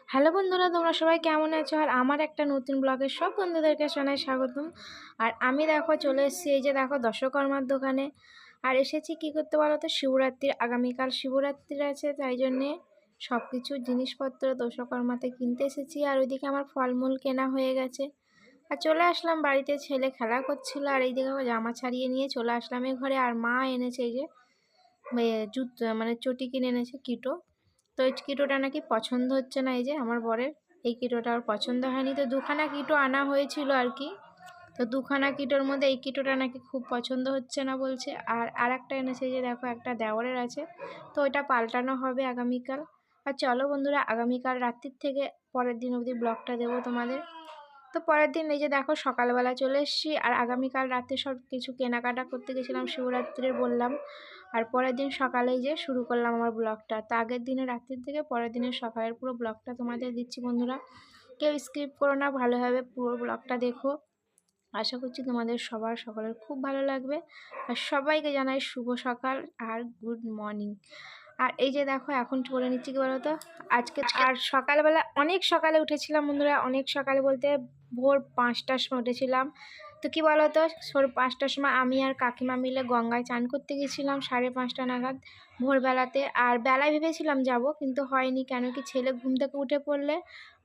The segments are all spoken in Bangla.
হ্যালো বন্ধুরা, তোমরা সবাই কেমন আছো? আর আমার একটা নতুন ব্লগে সব বন্ধুদেরকে জানাই স্বাগতম। আর আমি দেখো চলে এসেছি, এই যে দেখো দশকর্মার দোকানে। আর এসেছি কি করতে বলো তো, শিবরাত্রির আগামীকাল শিবরাত্রি আছে, তাই জন্যে সব কিছু জিনিসপত্র দশকর্মাতে কিনতে এসেছি। আর ওইদিকে আমার ফলমূল কেনা হয়ে গেছে। আর চলে আসলাম বাড়িতে, ছেলে খেলা করছিল আর এইদিকে জামা ছাড়িয়ে নিয়ে চলে আসলাম এই ঘরে। আর মা এনেছে এই যে জুতো, মানে চটি কিনে এনেছে কিটো। তো এই কিটোটা নাকি পছন্দ হচ্ছে না, এই যে আমার বরের এই কিটোটা ওর পছন্দ হয়নি। তো দুখানা কিটো আনা হয়েছিল আর কি। তো দুখানা কিটোর মধ্যে এই কিটোটা নাকি খুব পছন্দ হচ্ছে না বলছে। আর একটা এনেছে, যে দেখো একটা দেওরের আছে, তো ওইটা পাল্টানো হবে আগামীকাল। আর চলো বন্ধুরা, আগামীকাল রাত্রির থেকে পরের দিন অবধি ব্লগটা দেবো তোমাদের। তো পরের দিন এই যে দেখো সকালবেলা চলে এসেছি। আর আগামীকাল রাতে সব কিছু কেনাকাটা করতে গেছিলাম শিবরাত্রির, বললাম। আর পরের দিন সকালেই যে শুরু করলাম আমার ব্লগটা। তো আগের দিনের রাত্রির থেকে পরের দিনের সকালের পুরো ব্লগটা তোমাদের দিচ্ছি বন্ধুরা। কেউ স্কিপ করো না, ভালোভাবে পুরো ব্লগটা দেখো। আশা করছি তোমাদের সকলের খুব ভালো লাগবে। আর সবাইকে জানাই শুভ সকাল আর গুড মর্নিং। আর এই যে দেখো এখন করে নিচ্ছি কি বলো তো, আজকে আর সকালবেলা অনেক সকালে উঠেছিলাম বন্ধুরা। অনেক সকালে বলতে ভোর 5টার সময় উঠেছিলাম। তো কি বলো তো, 5টার সময় আমি আর কাকিমা মিলে গঙ্গায় চান করতে গেছিলাম 5:30 নাগাদ ভোরবেলাতে। আর বেলায় ভেবেছিলাম যাব, কিন্তু হয়নি, কেন কি ছেলে ঘুম থেকে উঠে পড়লে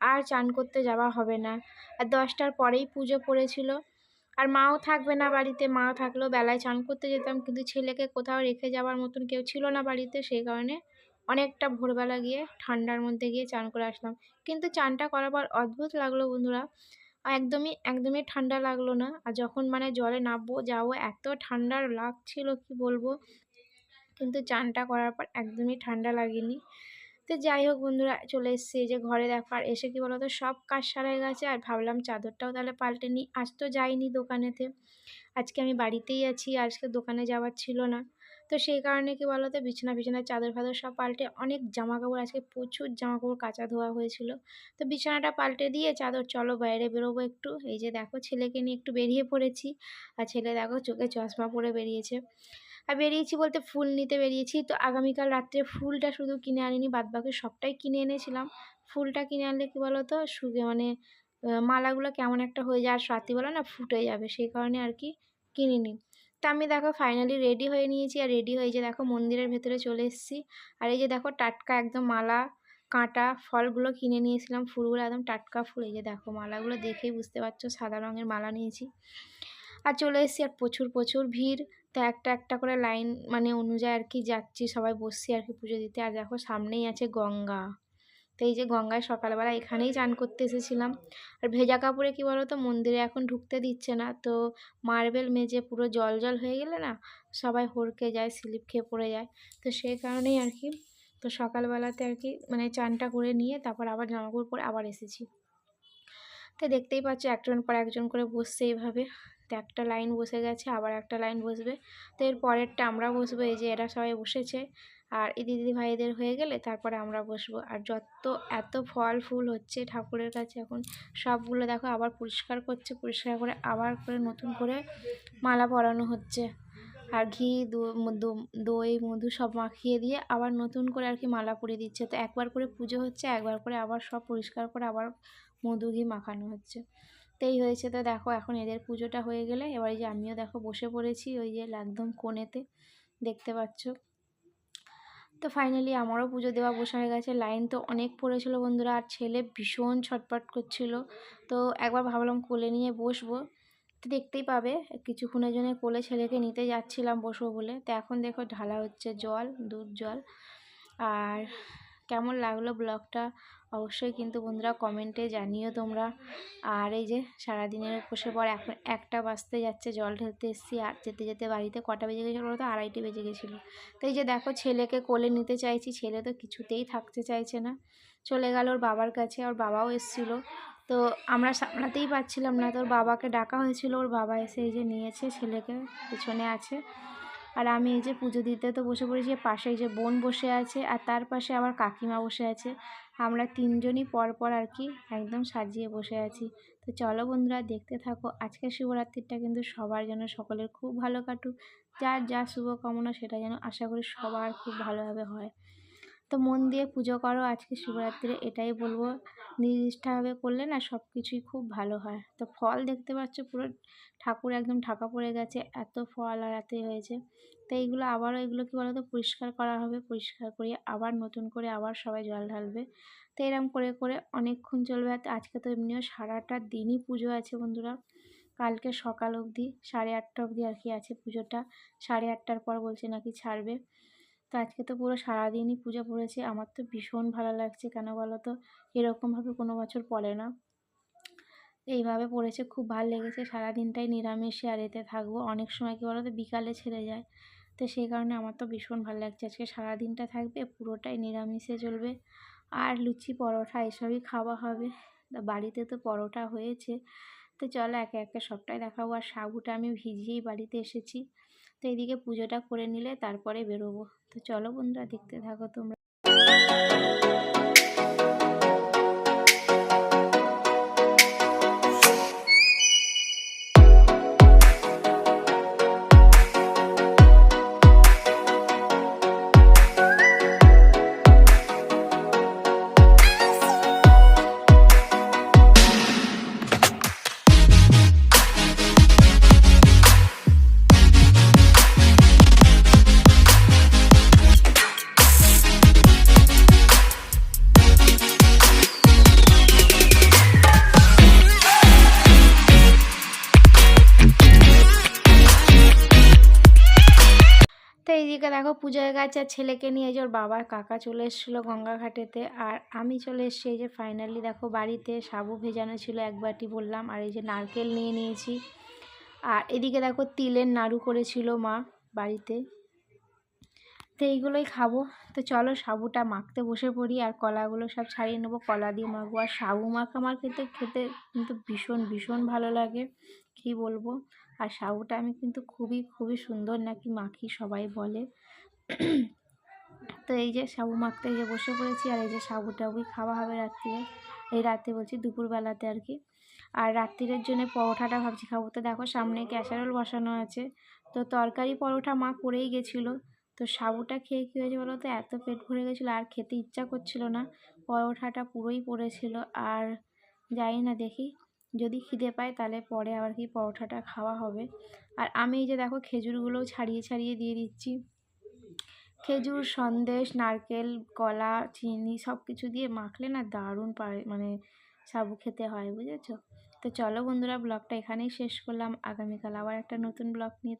আর চান করতে যাওয়া হবে না। আর 10টার পরেই পুজো পড়েছিল। আর মাও থাকবে না বাড়িতে, মাও থাকলেও বেলায় চান করতে যেতাম, কিন্তু ছেলেকে কোথাও রেখে যাওয়ার মতন কেউ ছিল না বাড়িতে, সেই কারণে অনেকটা ভোরবেলা গিয়ে ঠান্ডার মধ্যে গিয়ে চান করে আসলাম। কিন্তু চানটা করার পর অদ্ভুত লাগলো বন্ধুরা, একদমই একদমই ঠান্ডা লাগলো না। আর যখন মানে জলে নামবো যাবো, এত ঠান্ডা লাগছিল কি বলবো, কিন্তু চানটা করার পর একদমই ঠান্ডা লাগেনি। তো যাই হোক বন্ধুরা, চলে এসেছি এই যে ঘরে। দেখো আর এসে কি বলতো, সব কাজ সারা হয়ে গেছে। আর ভাবলাম চাদরটাও তাহলে পাল্টে নিই। আজ তো যাইনি দোকানেতে, আজকে আমি বাড়িতেই আছি, আজকে দোকানে যাওয়ার ছিল না। তো সেই কারণে কি বলতো, বিছানার চাদর ফাদর সব পাল্টে, অনেক জামা কাপড়, আজকে প্রচুর জামা কাপড় কাচা ধোয়া হয়েছিল। তো বিছানাটা পাল্টে দিয়ে চাদর, চলো বাইরে বেরোবো একটু। এই যে দেখো ছেলেকে নিয়ে একটু বেরিয়ে পড়েছি। আর ছেলে দেখো চোখে চশমা পরে বেরিয়েছে। আর বেরিয়েছি বলতে ফুল নিতে বেরিয়েছি। তো আগামীকাল রাত্রে ফুলটা শুধু কিনে আনিনি, বাদবাকি সবটাই কিনে এনেছিলাম। ফুলটা কিনে আনলে কি বলো তো, মানে মালাগুলো কেমন একটা হয়ে যায়, আর রাত্রিবেলা না ফুটে যাবে, সেই কারণে আর কি কিনিনি। তা আমি দেখো ফাইনালি রেডি হয়ে নিয়েছি। আর রেডি হয়ে যে দেখো মন্দিরের ভেতরে চলে এসেছি। আর এই যে দেখো টাটকা একদম মালা, কাঁটা ফলগুলো কিনে নিয়েছিলাম, ফুলগুলো একদম টাটকা ফুল। এই যে দেখো মালাগুলো দেখেই বুঝতে পারছো সাদা রঙের মালা নিয়েছি। আর চলে এসেছি, আর প্রচুর প্রচুর ভিড়। তা একটা একটা করে লাইন মানে অনুযায়ী আর কি যাচ্ছি, সবাই বসছি আর কি পুজো দিতে। আর দেখো সামনেই আছে গঙ্গা। তো এই যে গঙ্গায় সকালবেলা এখানেই চান করতে এসেছিলাম। আর ভেজা কাপড়ে কি বলো তো, মন্দিরে এখন ঢুকতে দিচ্ছে না। তো মার্বেল মেজে পুরো জল জল হয়ে গেলে না, সবাই হড়কে যায়, স্লিপ খেয়ে পড়ে যায়। তো সেই কারণেই আর কি, তো সকালবেলাতে আর কি মানে চানটা করে নিয়ে তারপর আবার জামাকাপড় পরে আবার এসেছি। তো দেখতেই পাচ্ছ একজন পর একজন করে বসছে এইভাবে। তো একটা লাইন বসে গেছে, আবার একটা লাইন বসবে। তো এর পরেরটা আমরা বসবো, এই যে এরা সবাই বসেছে। আর এই দিদি ভাইদের হয়ে গেলে তারপরে আমরা বসবো। আর এত ফল ফুল হচ্ছে ঠাকুরের কাছে এখন, সবগুলো দেখো আবার পরিষ্কার করছে, পরিষ্কার করে আবার করে নতুন করে মালা পরানো হচ্ছে। আর ঘি দই মধু সব মাখিয়ে দিয়ে আবার নতুন করে আর কি মালা পরিয়ে দিচ্ছে। তো একবার করে পুজো হচ্ছে, একবার করে আবার সব পরিষ্কার করে আবার মধু ঘি মাখানো হচ্ছে। তো এই হয়েছে। তো দেখো এখন এদের পুজোটা হয়ে গেলে এবার এই যে আমিও দেখো বসে পড়েছি ওই যে একদম কোণেতে, দেখতে পাচ্ছ। তো ফাইনালি আমারও পুজো দেওয়া বসা হয়ে গেছে। লাইন তো অনেক পড়েছিল বন্ধুরা, আর ছেলে ভীষণ ছটপট করছিল। তো একবার ভাবলাম কোলে নিয়ে বসবো। তো দেখতেই পাবে কিছুক্ষণের জন্য কোলে ছেলেকে নিতে যাচ্ছিলাম বসবো বলে। তো এখন দেখো ঢালা হচ্ছে জল, দুধ জল। আর কেমন লাগলো ব্লগটা অবশ্যই কিন্তু বন্ধুরা কমেন্টে জানিও তোমরা। আর এই যে সারাদিনের উপোসের পর এখন 1টা বাজতে যাচ্ছে, জল ঢেলতে এসেছি। আর যেতে যেতে বাড়িতে কটা বেজে গেছিলো বলো তো, 2:30 বেজে গেছিলো। তো এই যে দেখো ছেলেকে কোলে নিতে চাইছি, ছেলে তো কিছুতেই থাকতে চাইছে না, চলে গেল ওর বাবার কাছে। ওর বাবাও এসেছিলো, তো আমরা সামলাতেই পারছিলাম না। তো ওর বাবাকে ডাকা হয়েছিল, ওর বাবা এসে এই যে নিয়েছে, ছেলেকে পেছনে আছে। আর আমি এই যে পুজো দিতে তো বসে পড়েছি। পাশে এই যে বোন বসে আছে, আর তার পাশে আবার কাকিমা বসে আছে। আমরা তিনজনই পর আর কি একদম সাজিয়ে বসে আছি। তো চলো বন্ধুরা দেখতে থাকো। আজকের শিবরাত্রিটা কিন্তু সবার যেন সকলের খুব ভালো কাটুক, যার যা শুভকামনা সেটা যেন আশা করি সবার খুব ভালোভাবে হয়। তো মন দিয়ে পুজো করো আজকে শিবরাত্রিরে, এটাই বলবো। নিষ্ঠাভাবে করলে না সব কিছুই খুব ভালো হয়। তো ফল দেখতে পাচ্ছ পুরো ঠাকুর একদম ঢাকা পড়ে গেছে, এত ফল আর এতই হয়েছে। তো এইগুলো আবারও এগুলো কী বলো তো পরিষ্কার করা হবে, পরিষ্কার করে আবার নতুন করে আবার সবাই জল ঢালবে। তো এরকম করে করে অনেকক্ষণ চলবে। আজকে তো এমনিও সারাটা দিনই পুজো আছে বন্ধুরা, কালকে সকাল অবধি 8:30 অবধি আর কি আছে পুজোটা। 8:30টার পর বলছে নাকি ছাড়বে। তো আজকে তো পুরো সারাদিনই পুজো পড়েছে। আমার তো ভীষণ ভালো লাগছে, কেন বলো তো, এরকমভাবে কোনো বছর পড়ে না, এইভাবে পড়েছে, খুব ভালো লেগেছে। সারাদিনটাই নিরামিষে আর এতে থাকবো। অনেক সময় কী বলো তো বিকালে ছেড়ে যায়, তো সেই কারণে আমার তো ভীষণ ভালো লাগছে। আজকে সারাদিনটা থাকবে, পুরোটাই নিরামিষে চলবে। আর লুচি পরোটা এসবই খাওয়া হবে। বাড়িতে তো পরোটা হয়েছে, তো চলো একে একে সবটাই দেখাবো। আর সাগুটা আমি ভিজিয়েই বাড়িতে এসেছি। তো এইদিকে পুজোটা করে নিলে তারপরে বেরোবো। তো চলো বন্ধুরা, দেখতে থাকো তোমরা। তো এইদিকে দেখো পুজো হয়ে গেছে, আর ছেলেকে নিয়ে যে ওর বাবার কাকা চলে এসেছিলো গঙ্গাঘাটেতে, আর আমি চলে এসেছি এই যে ফাইনালি দেখো বাড়িতে। সাবু ভেজানো ছিল এক বাটি বললাম, আর এই যে নারকেল নিয়ে নিয়েছি। আর এদিকে দেখো তিলের নাড়ু করেছিল মা বাড়িতে, তো এইগুলোই খাবো। তো চলো সাবুটা মাখতে বসে পড়ি, আর কলাগুলো সব ছাড়িয়ে নেবো, কলা দিয়ে মাখবো। আর সাবু মাখা আমার খেতে খেতে কিন্তু ভীষণ ভীষণ ভালো লাগে, কী বলবো। আর সাবুটা আমি কিন্তু খুবই খুবই সুন্দর নাকি মাখি, সবাই বলে। তো এই যে সাবু মাখতে গিয়ে বসে পড়েছি, আর এই যে সাবু টাবুই খাওয়া হবে রাত্রিরে, এই রাতে বলছি দুপুরবেলাতে আর কি। আর রাত্রিরের জন্য পরোটাটা ভাবছি খাবো। তো দেখো সামনে ক্যাসারোল বসানো আছে, তো তরকারি পরোটা মা করেই গেছিলো। তো সাবুটা খেয়ে কী হয়েছে বলো তো, এত পেট ভরে গেছিলো আর খেতে ইচ্ছা করছিল না, পরোটাটা পুরোই পড়েছিল। আর জানি না, দেখি যদি খিদে পায় তাহলে পরে আবার কি পরোটাটা খাওয়া হবে। আর আমি এই যে দেখো খেজুরগুলোও ছাড়িয়ে ছাড়িয়ে দিয়ে দিচ্ছি। খেজুর, সন্দেশ, নারকেল, কলা, চিনি সব কিছু দিয়ে মাখলে না দারুণ মানে সাবু খেতে হয়, বুঝেছো। তো চলো বন্ধুরা, ব্লগটা এখানেই শেষ করলাম। আগামীকাল আবার একটা নতুন ব্লগ নিয়ে